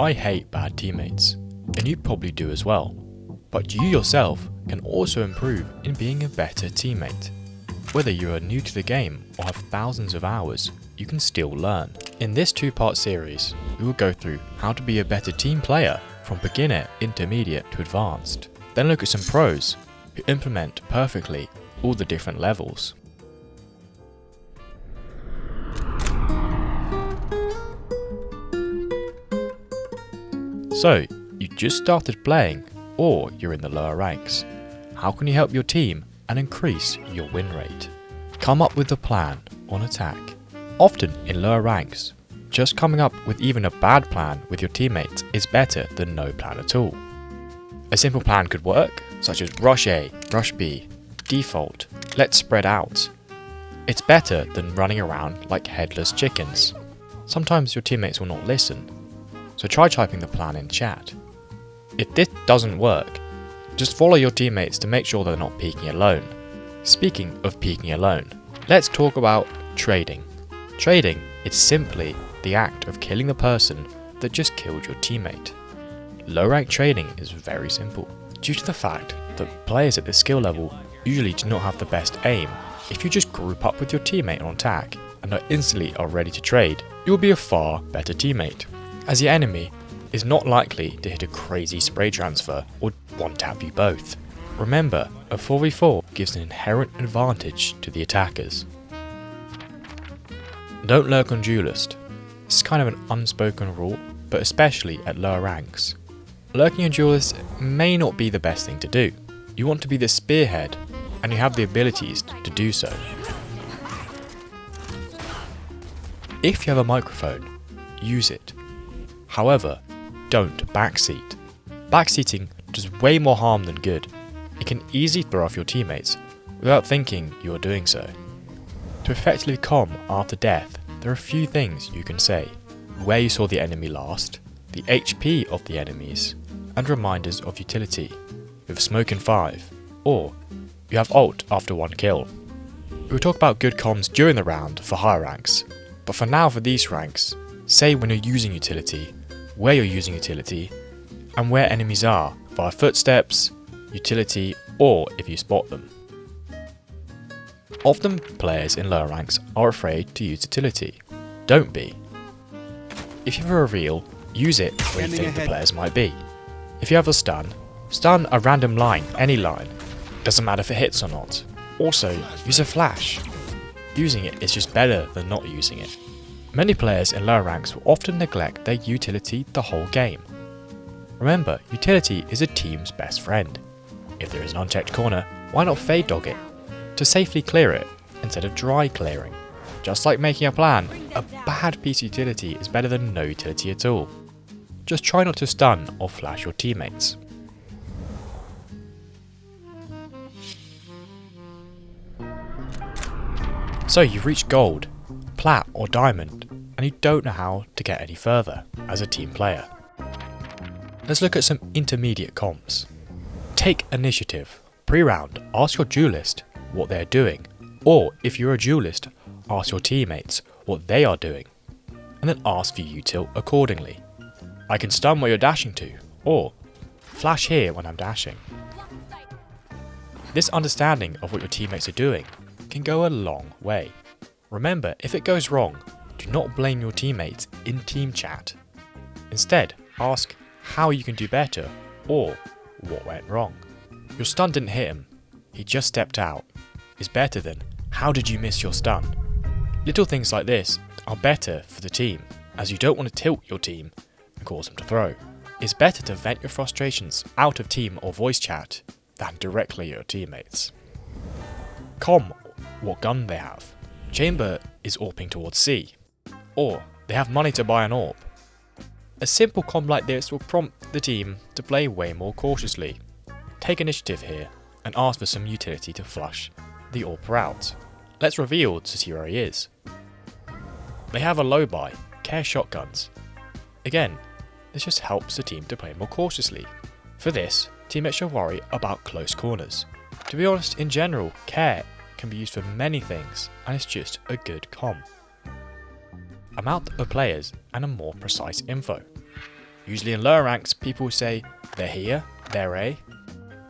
I hate bad teammates, and you probably do as well. But you yourself can also improve in being a better teammate. Whether you are new to the game or have thousands of hours, you can still learn. In this two-part series, we will go through how to be a better team player from beginner, intermediate to advanced. Then look at some pros who implement perfectly all the different levels. So, you just started playing, or you're in the lower ranks. How can you help your team and increase your win rate? Come up with a plan on attack. Often in lower ranks, just coming up with even a bad plan with your teammates is better than no plan at all. A simple plan could work, such as rush A, rush B, default, let's spread out. It's better than running around like headless chickens. Sometimes your teammates will not listen, so try typing the plan in chat. If this doesn't work, just follow your teammates to make sure they're not peeking alone. Speaking of peeking alone, let's talk about trading. Trading is simply the act of killing the person that just killed your teammate. Low rank trading is very simple. Due to the fact that players at this skill level usually do not have the best aim, if you just group up with your teammate on attack and instantly are ready to trade, you will be a far better teammate, as your enemy is not likely to hit a crazy spray transfer or one-tap you both. Remember, a 4v4 gives an inherent advantage to the attackers. Don't lurk on Duelist. This is kind of an unspoken rule, but especially at lower ranks. Lurking on Duelist may not be the best thing to do. You want to be the spearhead, and you have the abilities to do so. If you have a microphone, use it. However, don't backseat. Backseating does way more harm than good. It can easily throw off your teammates without thinking you are doing so. To effectively comm after death, there are a few things you can say. Where you saw the enemy last, the HP of the enemies, and reminders of utility. With smoke in 5, or you have ult after 1 kill. We will talk about good comms during the round for higher ranks, but for now for these ranks, say when you're using utility, where you're using utility, and where enemies are via footsteps, utility, or if you spot them. Often players in lower ranks are afraid to use utility. Don't be. If you have a reveal, use it where you think the players might be. If you have a stun a random line, any line. Doesn't matter if it hits or not. Also, use a flash. Using it is just better than not using it. Many players in lower ranks will often neglect their utility the whole game. Remember, utility is a team's best friend. If there is an unchecked corner, why not fade dog it? To safely clear it, instead of dry clearing. Just like making a plan, a bad piece of utility is better than no utility at all. Just try not to stun or flash your teammates. So you've reached gold, plat or diamond, and you don't know how to get any further as a team player. Let's look at some intermediate comms. Take initiative. Pre-round, ask your duelist what they're doing, or if you're a duelist, ask your teammates what they are doing, and then ask for util accordingly. I can stun where you're dashing to, or flash here when I'm dashing. This understanding of what your teammates are doing can go a long way. Remember, if it goes wrong, do not blame your teammates in team chat. Instead, ask how you can do better, or what went wrong. Your stun didn't hit him, he just stepped out, is better than how did you miss your stun? Little things like this are better for the team, as you don't want to tilt your team and cause them to throw. It's better to vent your frustrations out of team or voice chat than directly at your teammates. Comm what gun they have. Chamber is AWPing towards C, or they have money to buy an AWP. A simple comm like this will prompt the team to play way more cautiously. Take initiative here and ask for some utility to flush the AWP out. Let's reveal to see where he is. They have a low buy, care shotguns. Again, this just helps the team to play more cautiously. For this, teammates should worry about close corners. To be honest, in general, care can be used for many things, and it's just a good comm. Amount of players and a more precise info. Usually in lower ranks, people say they're here, they're A.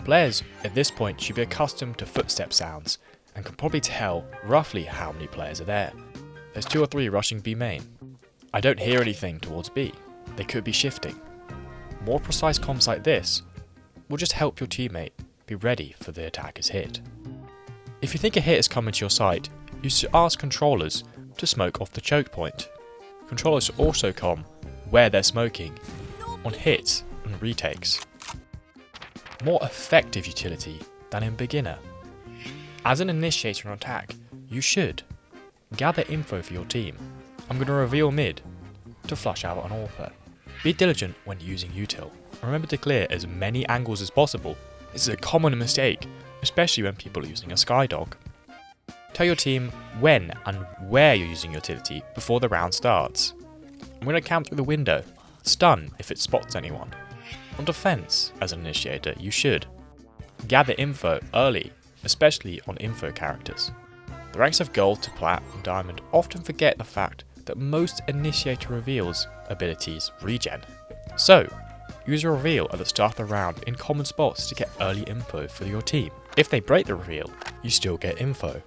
Players at this point should be accustomed to footstep sounds and can probably tell roughly how many players are there. There's 2 or 3 rushing B main. I don't hear anything towards B. They could be shifting. More precise comms like this will just help your teammate be ready for the attacker's hit. If you think a hit is coming to your site, you should ask controllers to smoke off the choke point. Controllers should also comm where they're smoking on hits and retakes. More effective utility than in beginner. As an initiator on attack, you should gather info for your team. I'm going to reveal mid to flush out an AWPer. Be diligent when using util. Remember to clear as many angles as possible. This is a common mistake, especially when people are using a skydog. Tell your team when and where you're using utility before the round starts. I'm going to camp through the window, stun if it spots anyone. On defense, as an initiator, you should gather info early, especially on info characters. The ranks of gold to plat and diamond often forget the fact that most initiator reveals abilities regen. So, use a reveal at the start of the round in common spots to get early info for your team. If they break the reveal, you still get info.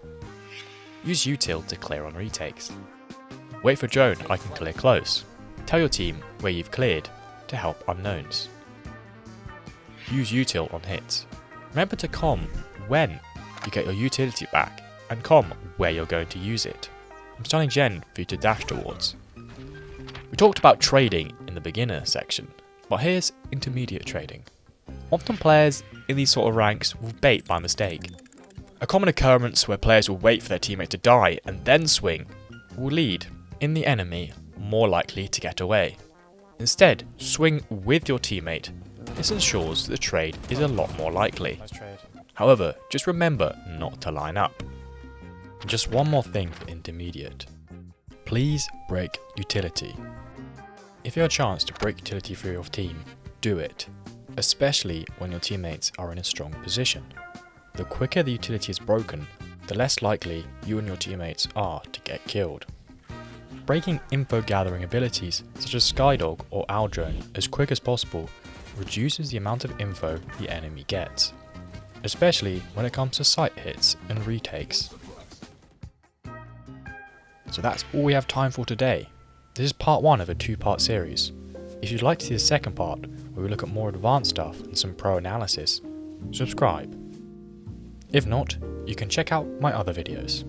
Use util to clear on retakes. Wait for drone I can clear close. Tell your team where you've cleared to help unknowns. Use util on hits. Remember to comm when you get your utility back and comm where you're going to use it. I'm stunning Gen for you to dash towards. We talked about trading in the beginner section, but here's intermediate trading. Often players in these sort of ranks will bait by mistake. A common occurrence where players will wait for their teammate to die and then swing will lead in the enemy more likely to get away. Instead, swing with your teammate. This ensures that the trade is a lot more likely. However, just remember not to line up. And just one more thing for intermediate. Please break utility. If you have a chance to break utility for your team, do it. Especially when your teammates are in a strong position. The quicker the utility is broken, the less likely you and your teammates are to get killed. Breaking info gathering abilities such as Skydog or Owl Drone as quick as possible reduces the amount of info the enemy gets, especially when it comes to site hits and retakes. So that's all we have time for today. This is part 1 of a 2-part series. If you'd like to see the second part, where we look at more advanced stuff and some pro analysis, subscribe. If not, you can check out my other videos.